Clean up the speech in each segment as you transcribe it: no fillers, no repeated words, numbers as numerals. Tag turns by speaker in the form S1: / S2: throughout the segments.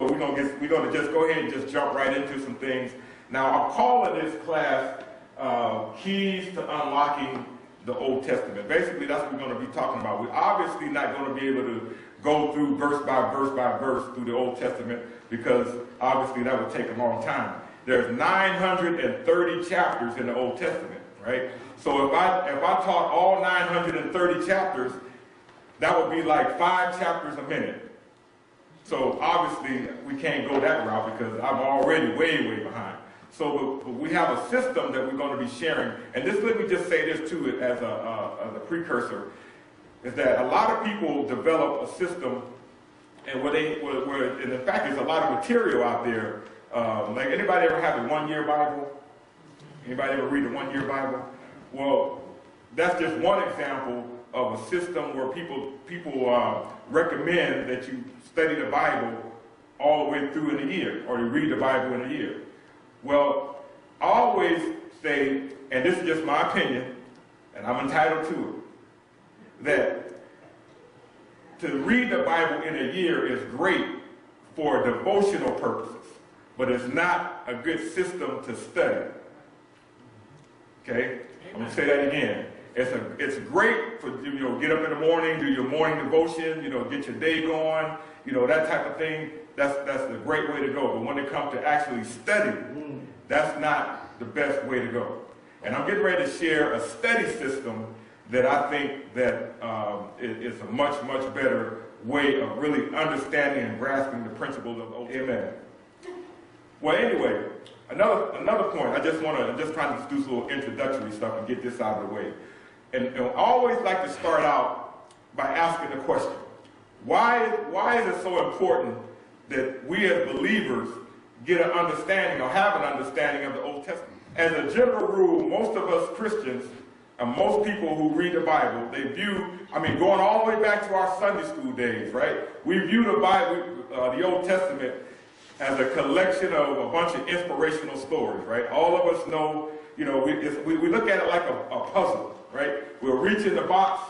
S1: We're going to just go ahead and just jump right into some things. Now, I'm calling this class Keys to Unlocking the Old Testament. Basically, that's what we're going to be talking about. We're obviously not going to be able to go through verse by verse through the Old Testament, because obviously that would take a long time. There's 930 chapters in the Old Testament, right? So if I taught all 930 chapters, that would be like 5 chapters a minute. So obviously we can't go that route because I'm already way behind. So we have a system that we're going to be sharing. And this, let me just say this too as a precursor, is that a lot of people develop a system, and and in fact there's a lot of material out there. Like, anybody ever have a 1-year Bible? Anybody ever read a 1-year Bible? Well, that's just one example of a system where people recommend that you study the Bible all the way through in a year, or you read the Bible in a year. Well, I always say, and this is just my opinion, and I'm entitled to it, that to read the Bible in a year is great for devotional purposes, but it's not a good system to study. Okay? I'm going to say that again. It's great for, get up in the morning, do your morning devotion, get your day going, that type of thing. That's a great way to go. But when it comes to actually studying, that's not the best way to go. And I'm getting ready to share a study system that I think that is a much better way of really understanding and grasping the principles of the Old Testament. Amen. Well, anyway, another point. I just trying to do some little introductory stuff and get this out of the way. And I always like to start out by asking the question: why is it so important that we as believers get an understanding or have an understanding of the Old Testament? As a general rule, most of us Christians and most people who read the Bible, they view, going all the way back to our Sunday school days, right? We view the Bible, the Old Testament, as a collection of a bunch of inspirational stories, right? All of us know, we look at it like a puzzle, right? We'll reach in the box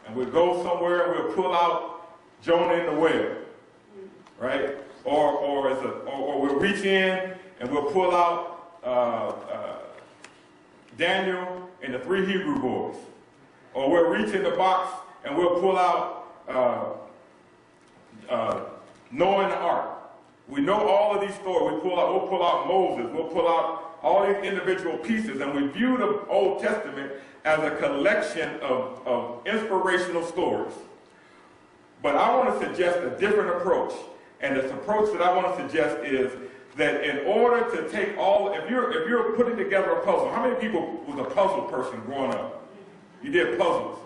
S1: and we'll go somewhere and we'll pull out Jonah in the whale, right? Or we'll reach in and we'll pull out Daniel and the 3 Hebrew boys. Or we'll reach in the box and we'll pull out Noah and the ark. We know all of these stories. We'll pull out Moses. We'll pull out all these individual pieces, and we view the Old Testament as a collection of inspirational stories. But I want to suggest a different approach. And this approach that I want to suggest is that in order to take if you're putting together a puzzle, how many people was a puzzle person growing up? You did puzzles.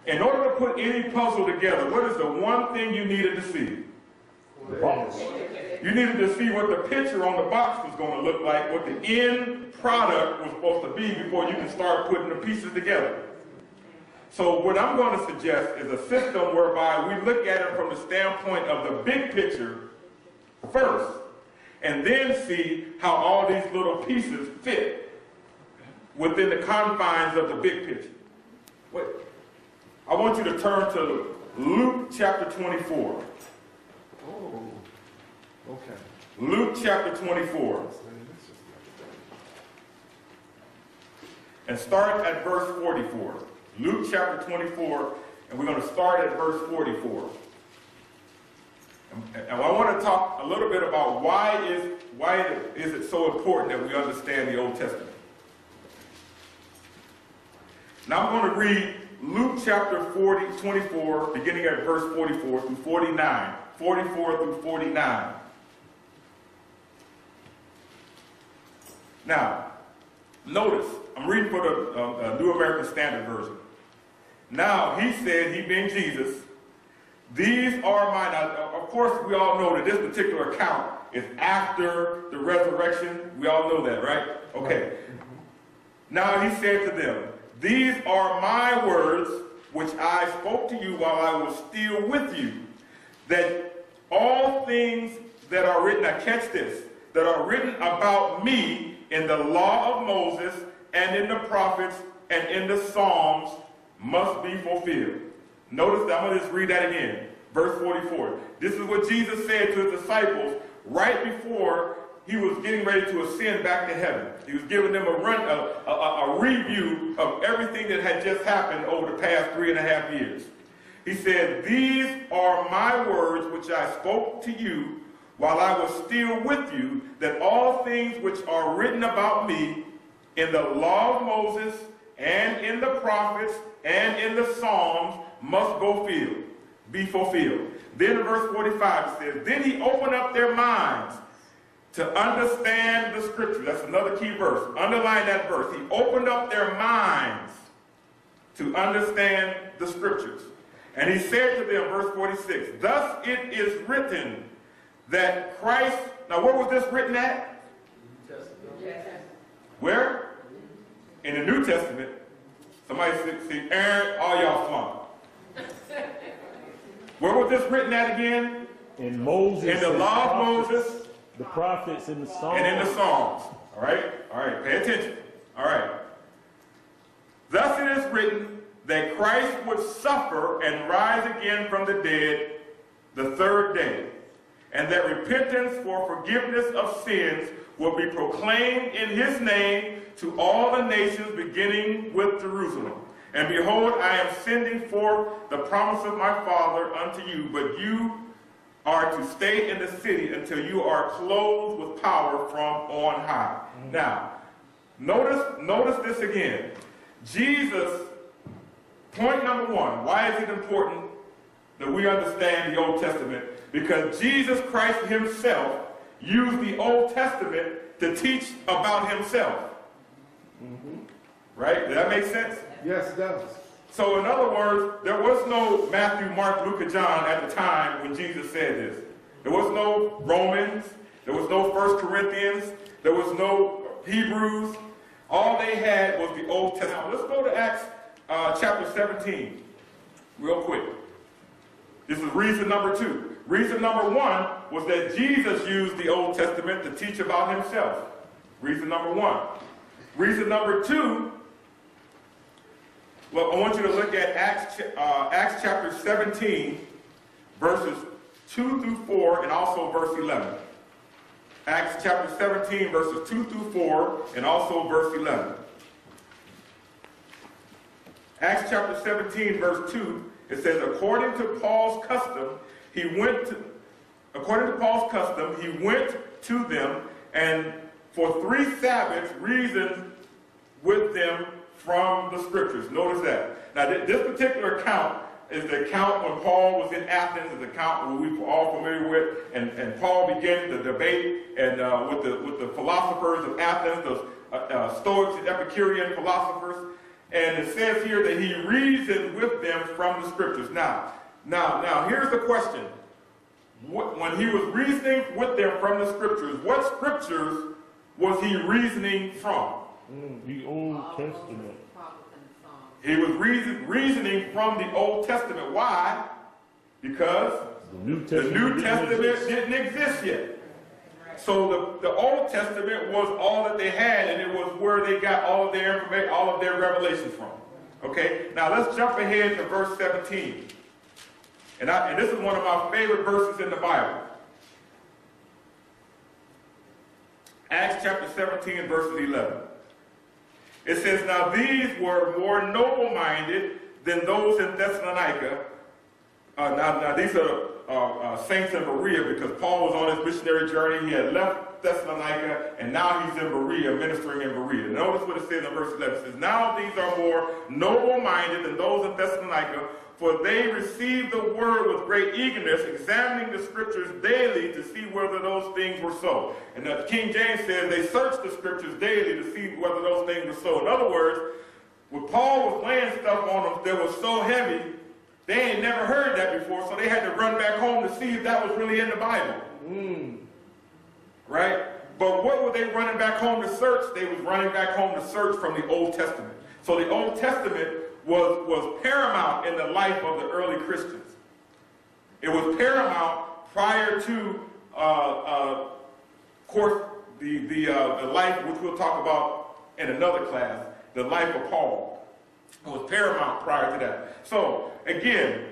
S1: In order to put any puzzle together, what is the one thing you needed to see? The box. You needed to see what the picture on the box was going to look like, what the end product was supposed to be before you can start putting the pieces together. So what I'm going to suggest is a system whereby we look at it from the standpoint of the big picture first, and then see how all these little pieces fit within the confines of the big picture. Wait. I want you to turn to Luke chapter 24. Oh, okay. Luke chapter 24. And start at verse 44. Luke chapter 24, and we're going to start at verse 44. And I want to talk a little bit about why is it so important that we understand the Old Testament. Now I'm going to read Luke chapter 24, beginning at verse 44 through 49. 44 through 49. Now, notice, I'm reading for the New American Standard Version. Now, he said, he being Jesus, these are mine. Now, of course, we all know that this particular account is after the resurrection. We all know that, right? Okay. Now he said to them, these are my words which I spoke to you while I was still with you, that all things that are written, now catch this, that are written about me in the law of Moses and in the prophets and in the Psalms must be fulfilled. Notice that. I'm going to just read that again. Verse 44. This is what Jesus said to his disciples right before he was getting ready to ascend back to heaven. He was giving them a review of everything that had just happened over the past 3.5 years. He said, "These are my words which I spoke to you while I was still with you, that all things which are written about me in the law of Moses and in the prophets and in the Psalms must be fulfilled." Then in verse 45 it says, "Then he opened up their minds to understand the scriptures." That's another key verse. Underline that verse. He opened up their minds to understand the scriptures. And he said to them, verse 46, "Thus it is written that Christ..." Now where was this written at? New Testament. Where? In the New Testament. Somebody see, Aaron, all y'all flunk. Where was this written at again?
S2: In Moses.
S1: In the law of Moses.
S2: The prophets in the Psalms.
S1: And in the Psalms. All right? All right, pay attention. All right. "Thus it is written that Christ would suffer and rise again from the dead the third day, and that repentance for forgiveness of sins will be proclaimed in his name to all the nations, beginning with Jerusalem. And behold, I am sending forth the promise of my Father unto you, but you are to stay in the city until you are clothed with power from on high." Now, notice this again. Jesus, point number one, why is it important that we understand the Old Testament? Because Jesus Christ himself used the Old Testament to teach about himself. Right? Does that make sense?
S3: Yes, it does.
S1: So in other words, there was no Matthew, Mark, Luke, and John at the time when Jesus said this. There was no Romans. There was no 1 Corinthians. There was no Hebrews. All they had was the Old Testament. Now, let's go to Acts chapter 17 real quick. This is reason number 2. Reason number 1 was that Jesus used the Old Testament to teach about himself. Reason number 1. Reason number 2, well, I want you to look at Acts chapter 17, verses 2 through 4, and also verse 11. Acts chapter 17, verses 2 through 4, and also verse 11. Acts chapter 17, verse 2, it says, according to Paul's custom, he went to them, and for 3 Sabbaths reasoned with them from the scriptures. Notice that. Now, this particular account is the account when Paul was in Athens, is the account we're all familiar with, and Paul began the debate and with the philosophers of Athens, the Stoics and Epicurean philosophers, and it says here that he reasoned with them from the scriptures. Now, here's the question. When he was reasoning with them from the scriptures, what scriptures was he reasoning from?
S2: The Old Testament.
S1: He was reasoning from the Old Testament. Why? Because the New Testament didn't exist yet. So the Old Testament was all that they had, and it was where they got all of their information, all of their revelations from. Okay? Now let's jump ahead to verse 17. And this is one of my favorite verses in the Bible. Acts chapter 17, verses 11. It says, now these were more noble-minded than those in Thessalonica. Now these are saints in Berea, because Paul was on his missionary journey. He had left Thessalonica, and now he's in Berea, ministering in Berea. Notice what it says in verse 11. It says, now these are more noble-minded than those in Thessalonica, for they received the word with great eagerness, examining the scriptures daily to see whether those things were so. And the King James says they searched the scriptures daily to see whether those things were so. In other words, when Paul was laying stuff on them that was so heavy, they ain't never heard that before, so they had to run back home to see if that was really in the Bible. Right? But what were they running back home to search? They was running back home to search from the Old Testament. So the Old Testament was paramount in the life of the early Christians. It was paramount prior to, of course, the life, which we'll talk about in another class, the life of Paul. It was paramount prior to that. So, again,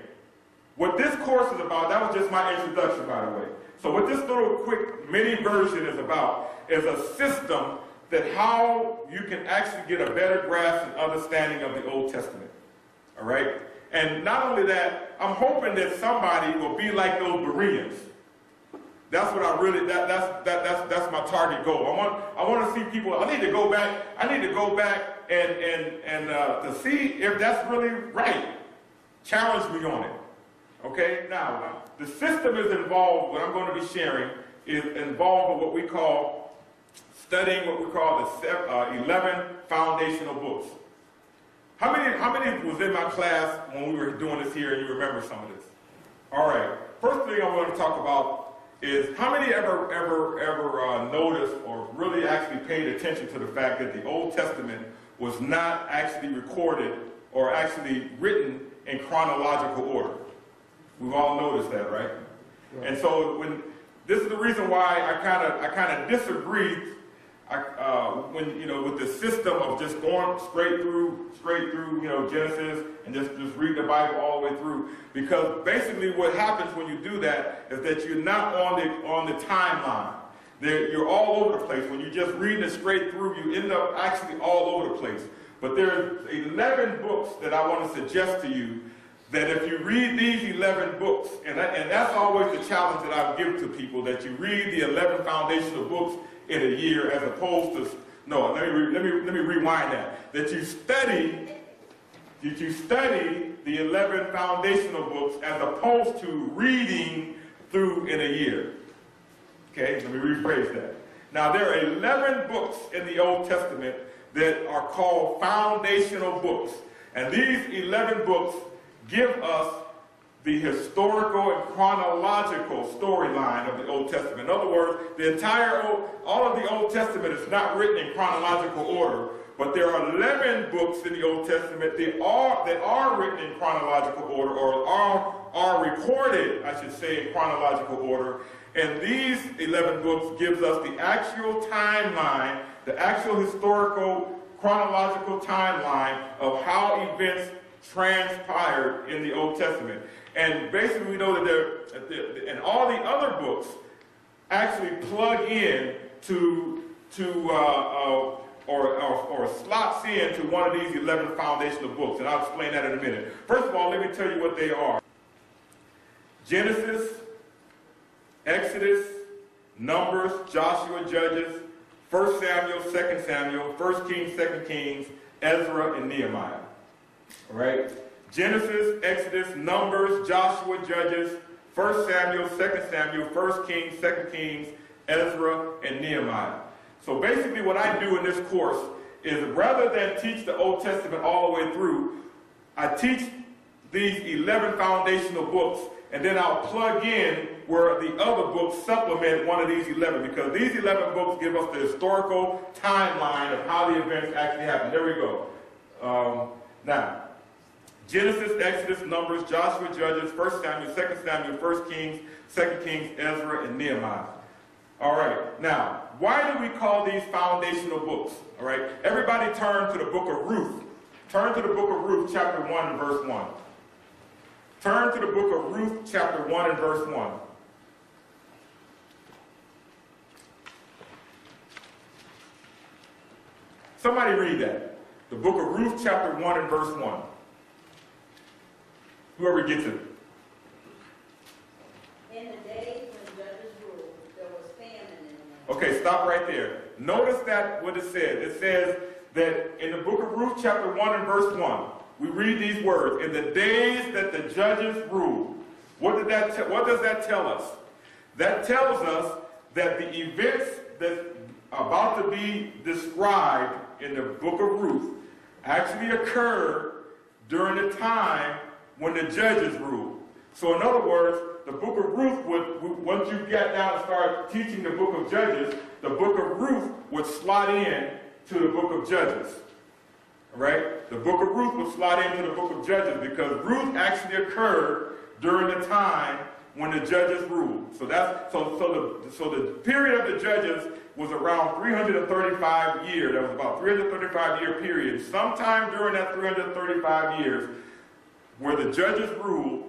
S1: what this course is about, that was just my introduction, by the way. So what this little quick mini version is about is a system that how you can actually get a better grasp and understanding of the Old Testament. All right? And not only that, I'm hoping that somebody will be like those Bereans. That's what I really, that's my target goal. I want to see people, I need to go back and to see if that's really right. Challenge me on it. Okay? Now, the system is involved, what I'm going to be sharing, is involved with what we call studying what we call the 11 foundational books. How many was in my class when we were doing this here and you remember some of this? All right. First thing I want to talk about is how many ever noticed or really actually paid attention to the fact that the Old Testament was not actually recorded or actually written in chronological order? We've all noticed that, right? And so this is the reason why I kind of disagreed with the system of just going straight through Genesis and just read the Bible all the way through, because basically what happens when you do that is that you're not on the timeline. You're all over the place. When you're just reading it straight through, you end up actually all over the place. But there's 11 books that I want to suggest to you that if you read these 11 books, and that's always the challenge that I give to people, that you read the 11 foundational books in a year as opposed to, no, let me rewind that. That you study the 11 foundational books as opposed to reading through in a year. Okay, let me rephrase that. Now, there are 11 books in the Old Testament that are called foundational books. And these 11 books give us the historical and chronological storyline of the Old Testament. In other words, all of the Old Testament is not written in chronological order, but there are 11 books in the Old Testament that are written in chronological order, or are recorded, I should say, in chronological order. And these 11 books gives us the actual timeline, the actual historical chronological timeline of how events transpired in the Old Testament. And basically we know that and all the other books actually plug in or slots into one of these 11 foundational books. And I'll explain that in a minute. First of all, let me tell you what they are. Genesis, Exodus, Numbers, Joshua, Judges, 1 Samuel, 2 Samuel, 1 Kings, 2 Kings, Ezra, and Nehemiah. All right? Genesis, Exodus, Numbers, Joshua, Judges, 1 Samuel, 2 Samuel, 1 Kings, 2 Kings, Ezra, and Nehemiah. So basically what I do in this course is, rather than teach the Old Testament all the way through, I teach these 11 foundational books, and then I'll plug in where the other books supplement one of these 11, because these 11 books give us the historical timeline of how the events actually happened. There we go. Now, Genesis, Exodus, Numbers, Joshua, Judges, 1 Samuel, 2 Samuel, 1 Kings, 2 Kings, Ezra, and Nehemiah. All right. Now, why do we call these foundational books? All right. Everybody turn to the book of Ruth. Turn to the book of Ruth, chapter 1 and verse 1. Turn to the book of Ruth, chapter 1 and verse 1. Somebody read that. The book of Ruth, chapter 1 and verse 1. Whoever gets it.
S3: In the days when judges ruled, there was famine in the land.
S1: Okay, stop right there. Notice that what it says. It says that in the book of Ruth, chapter 1 and verse 1, we read these words, in the days that the judges ruled. What does that tell us? That tells us that the events that's about to be described in the book of Ruth actually occurred during the time when the judges ruled. So in other words, the book of Ruth once you get down and start teaching the book of Judges, the book of Ruth would slot in to the book of Judges. All right? The book of Ruth would slot into the book of Judges, because Ruth actually occurred during the time when the judges ruled. So the period of the judges was around 335 years. That was about 335-year period. Sometime during that 335 years, where the judges ruled,